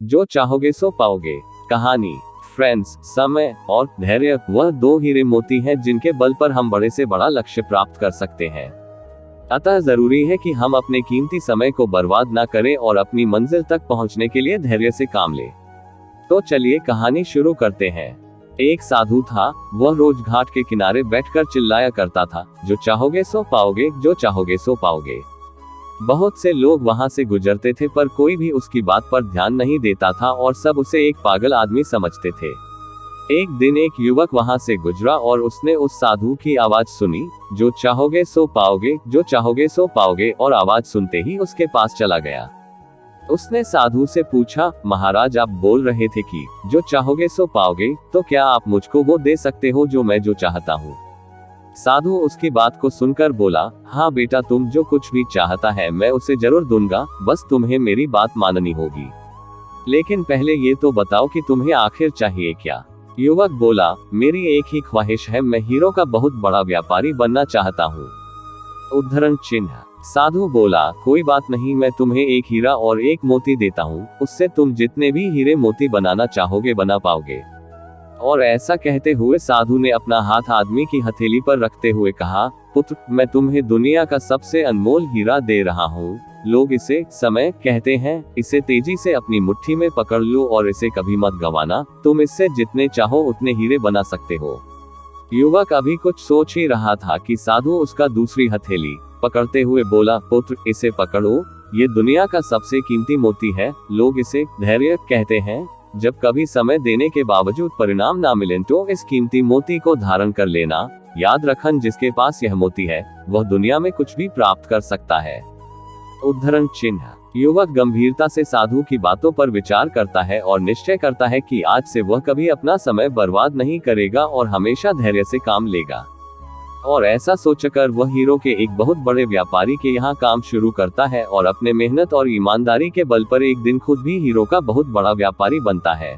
जो चाहोगे सो पाओगे। कहानी। फ्रेंड्स, समय और धैर्य वह दो हीरे मोती हैं जिनके बल पर हम बड़े से बड़ा लक्ष्य प्राप्त कर सकते हैं। अतः जरूरी है कि हम अपने कीमती समय को बर्बाद ना करें और अपनी मंजिल तक पहुंचने के लिए धैर्य से काम लें। तो चलिए कहानी शुरू करते हैं। एक साधु था, वह रोज घाट के किनारे बैठकर चिल्लाया करता था, जो चाहोगे सो पाओगे, जो चाहोगे सो पाओगे। बहुत से लोग वहां से गुजरते थे पर कोई भी उसकी बात पर ध्यान नहीं देता था और सब उसे एक पागल आदमी समझते थे। एक दिन एक युवक वहां से गुजरा और उसने उस साधु की आवाज सुनी, जो चाहोगे सो पाओगे, जो चाहोगे सो पाओगे, और आवाज सुनते ही उसके पास चला गया। उसने साधु से पूछा, महाराज, आप बोल रहे थे कि जो चाहोगे सो पाओगे, तो क्या आप मुझको वो दे सकते हो जो मैं जो चाहता हूँ? साधु उसकी बात को सुनकर बोला, हाँ बेटा, तुम जो कुछ भी चाहता है मैं उसे जरूर दूंगा, बस तुम्हें मेरी बात माननी होगी। लेकिन पहले ये तो बताओ कि तुम्हें आखिर चाहिए क्या? युवक बोला, मेरी एक ही ख्वाहिश है, मैं हीरो का बहुत बड़ा व्यापारी बनना चाहता हूँ। उद्धरण चिन्ह। साधु बोला, कोई बात नहीं, मैं तुम्हें एक हीरा और एक मोती देता हूँ, उससे तुम जितने भी हीरे मोती बनाना चाहोगे बना पाओगे। और ऐसा कहते हुए साधु ने अपना हाथ आदमी की हथेली पर रखते हुए कहा, पुत्र, मैं तुम्हें दुनिया का सबसे अनमोल हीरा दे रहा हूँ। लोग इसे समय कहते हैं, इसे तेजी से अपनी मुट्ठी में पकड़ लो और इसे कभी मत गंवाना, तुम इससे जितने चाहो उतने हीरे बना सकते हो। युवक अभी कुछ सोच ही रहा था कि साधु उसका दूसरी हथेली पकड़ते हुए बोला, पुत्र, इसे पकड़ो, ये दुनिया का सबसे कीमती मोती है। लोग इसे धैर्य कहते हैं। जब कभी समय देने के बावजूद परिणाम ना मिले तो इस कीमती मोती को धारण कर लेना। याद रखन, जिसके पास यह मोती है वह दुनिया में कुछ भी प्राप्त कर सकता है। उद्धरण चिन्ह। युवक गंभीरता से साधु की बातों पर विचार करता है और निश्चय करता है कि आज से वह कभी अपना समय बर्बाद नहीं करेगा और हमेशा धैर्य से काम लेगा। और ऐसा सोचकर वह हीरो के एक बहुत बड़े व्यापारी के यहाँ काम शुरू करता है और अपने मेहनत और ईमानदारी के बल पर एक दिन खुद भी हीरो का बहुत बड़ा व्यापारी बनता है।